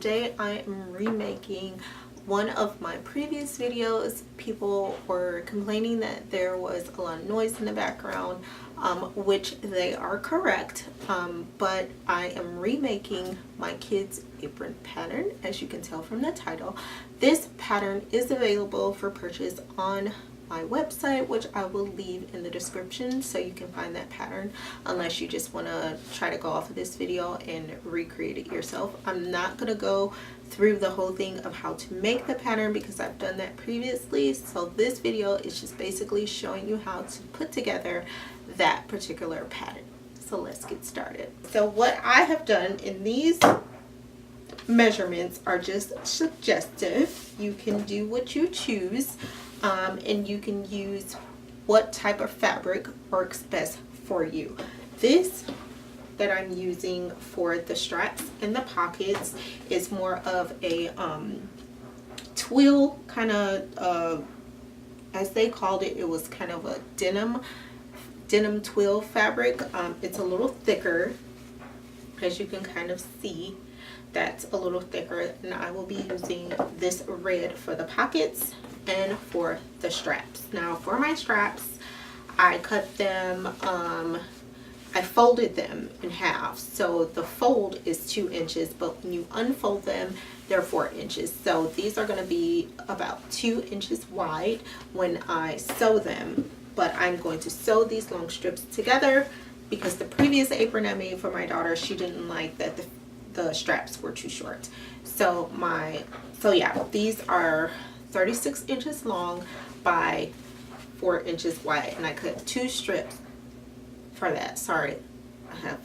today I am remaking one of my previous videos. People were complaining that there was a lot of noise in the background, which they are correct, but I am remaking my kids' apron pattern, as you can tell from the title. This pattern is available for purchase on my website, which I will leave in the description, so you can find that pattern unless you just want to try to go off of this video and recreate it yourself. I'm not going to go through the whole thing of how to make the pattern because I've done that previously, so this video is just basically showing you how to put together that particular pattern. So let's get started. So what I have done in these measurements are just suggestive. You can do what you choose, and you can use what type of fabric works best for you. This that I'm using for the straps and the pockets is more of a twill kind of, as they called it, it was kind of a denim twill fabric. It's a little thicker, as you can kind of see. That's a little thicker, and I will be using this red for the pockets and for the straps. Now for my straps, I cut them, I folded them in half, so the fold is 2 inches, but when you unfold them, they're 4 inches. So these are going to be about 2 inches wide when I sew them, but I'm going to sew these long strips together because the previous apron I made for my daughter, she didn't like that the straps were too short. So yeah, these are 36 inches long by 4 inches wide, and I cut 2 strips for that. Sorry, I have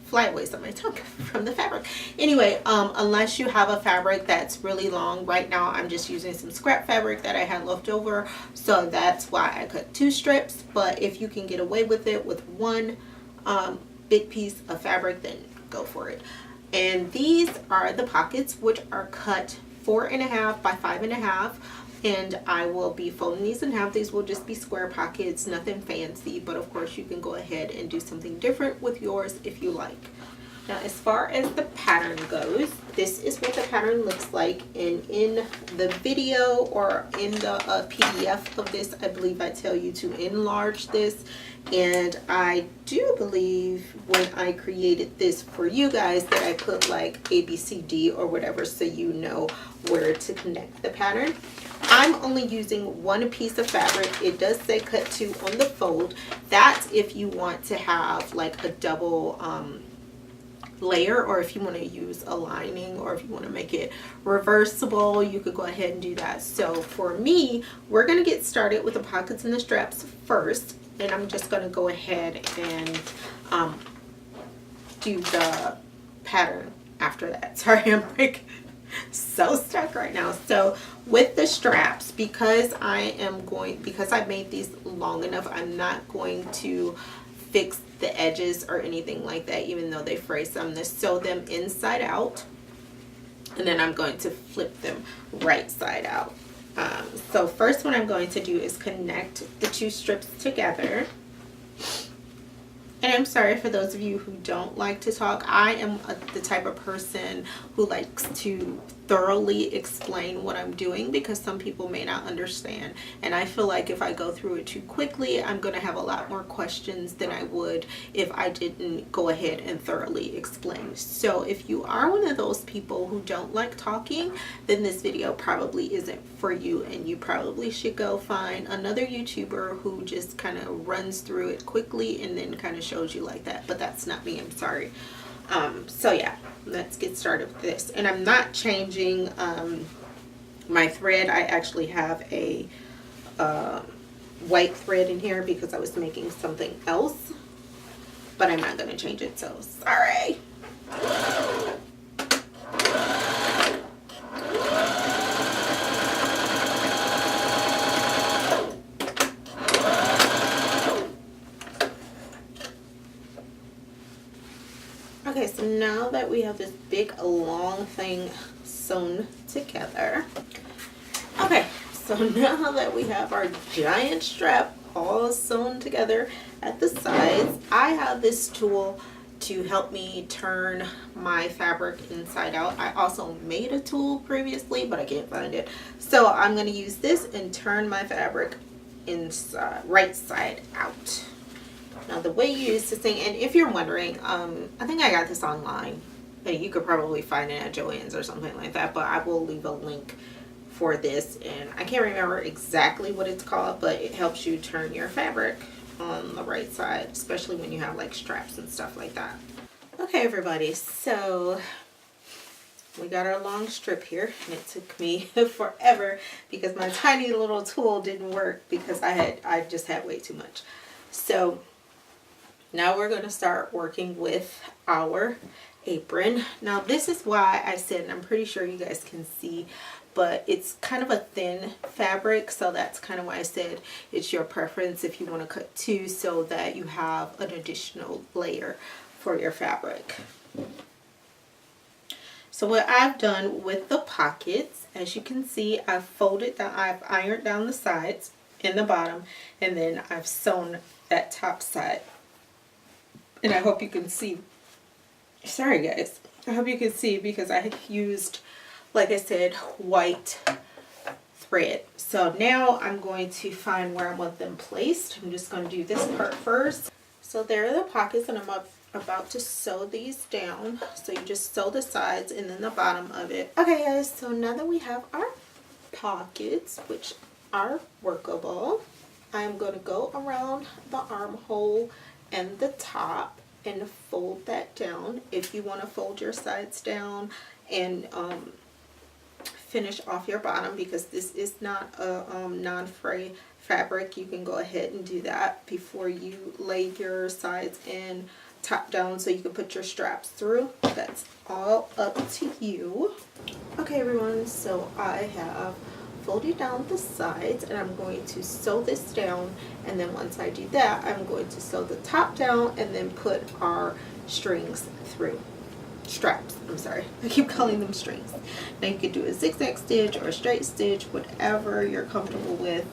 flyaways on my tongue from the fabric. Anyway, unless you have a fabric that's really long, right now I'm just using some scrap fabric that I had left over, so that's why I cut 2 strips. But if you can get away with it with one big piece of fabric, then go for it. And these are the pockets, which are cut 4.5 by 5.5, and I will be folding these in half. These will just be square pockets, nothing fancy, but of course you can go ahead and do something different with yours if you like. Now as far as the pattern goes, this is what the pattern looks like, and in the video or in the PDF of this, I believe I tell you to enlarge this. And I do believe when I created this for you guys that I put like ABCD or whatever, so you know where to connect the pattern. I'm only using one piece of fabric. It does say cut 2 on the fold. That's if you want to have like a double layer, or if you want to use a lining, or if you want to make it reversible, you could go ahead and do that. So for me, we're going to get started with the pockets and the straps first, and I'm just going to go ahead and do the pattern after that. Sorry, I'm like so stuck right now. So with the straps, because I made these long enough, I'm not going to fix the edges or anything like that, even though they fray some. I'm going to sew them inside out, and then I'm going to flip them right side out. So first what I'm going to do is connect the 2 strips together. And I'm sorry for those of you who don't like to talk. I am the type of person who likes to thoroughly explain what I'm doing, because some people may not understand, and I feel like if I go through it too quickly, I'm going to have a lot more questions than I would if I didn't go ahead and thoroughly explain. So if you are one of those people who don't like talking, then this video probably isn't for you, and you probably should go find another YouTuber who just kind of runs through it quickly and then kind of shows you like that. But that's not me, I'm sorry. So yeah, let's get started with this. And I'm not changing my thread. I actually have a white thread in here because I was making something else, but I'm not going to change it, so sorry. Okay, so now that we have this big long thing sewn together, okay, so now that we have our giant strap all sewn together at the sides, I have this tool to help me turn my fabric inside out. I also made a tool previously, but I can't find it. So I'm going to use this and turn my fabric inside, right side out. Now the way you use this thing, and if you're wondering, I think I got this online. You could probably find it at Joann's or something like that, but I will leave a link for this, and I can't remember exactly what it's called, but it helps you turn your fabric on the right side, especially when you have like straps and stuff like that. Okay everybody, so we got our long strip here, and it took me forever because my tiny little tool didn't work because I just had way too much. So now we're going to start working with our apron. Now this is why I said, and I'm pretty sure you guys can see, but it's kind of a thin fabric, so that's kind of why I said it's your preference if you want to cut two, so that you have an additional layer for your fabric. So what I've done with the pockets, as you can see, I've folded down, I've ironed down the sides and the bottom, and then I've sewn that top side. And I hope you can see, sorry guys, I hope you can see because I used, like I said, white thread. So now I'm going to find where I want them placed. I'm just going to do this part first. So there are the pockets, and I'm about to sew these down. So you just sew the sides and then the bottom of it. Okay guys, so now that we have our pockets, which are workable, I'm going to go around the armhole and the top and fold that down. If you want to fold your sides down and finish off your bottom, because this is not a non-fray fabric, you can go ahead and do that before you lay your sides and top down so you can put your straps through. That's all up to you. Okay everyone, so I have folded down the sides, and I'm going to sew this down, and then once I do that, I'm going to sew the top down and then put our strings through. Straps, I'm sorry, I keep calling them strings. Now you could do a zigzag stitch or a straight stitch, whatever you're comfortable with.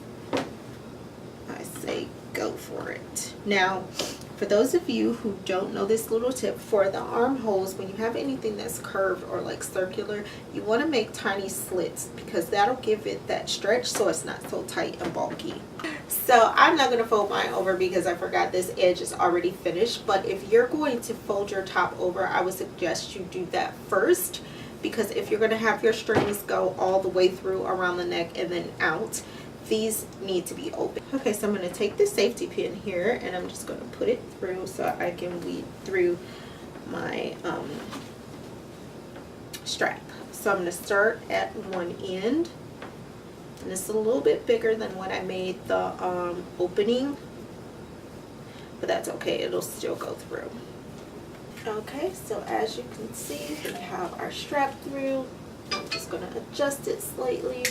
I say go for it. Now for those of you who don't know this little tip, for the armholes, when you have anything that's curved or like circular, you want to make tiny slits because that'll give it that stretch so it's not so tight and bulky. So I'm not going to fold mine over because I forgot this edge is already finished, but if you're going to fold your top over, I would suggest you do that first, because if you're going to have your strings go all the way through around the neck and then out, these need to be open. Okay, so I'm going to take the safety pin here and I'm just going to put it through so I can weed through my strap. So I'm going to start at one end, and it's a little bit bigger than what I made the opening, but that's okay, it'll still go through. Okay, so as you can see, we have our strap through. I'm just going to adjust it slightly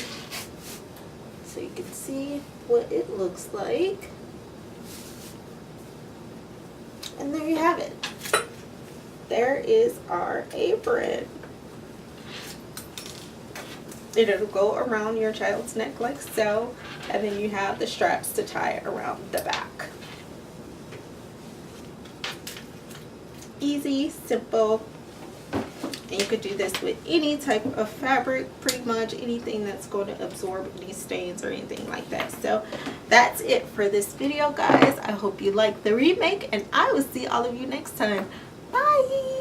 so you can see what it looks like. And there you have it. There is our apron. It'll go around your child's neck like so, and then you have the straps to tie around the back. Easy, simple. And you could do this with any type of fabric, pretty much anything that's going to absorb any stains or anything like that. So that's it for this video, guys. I hope you like the remake, and I will see all of you next time. Bye!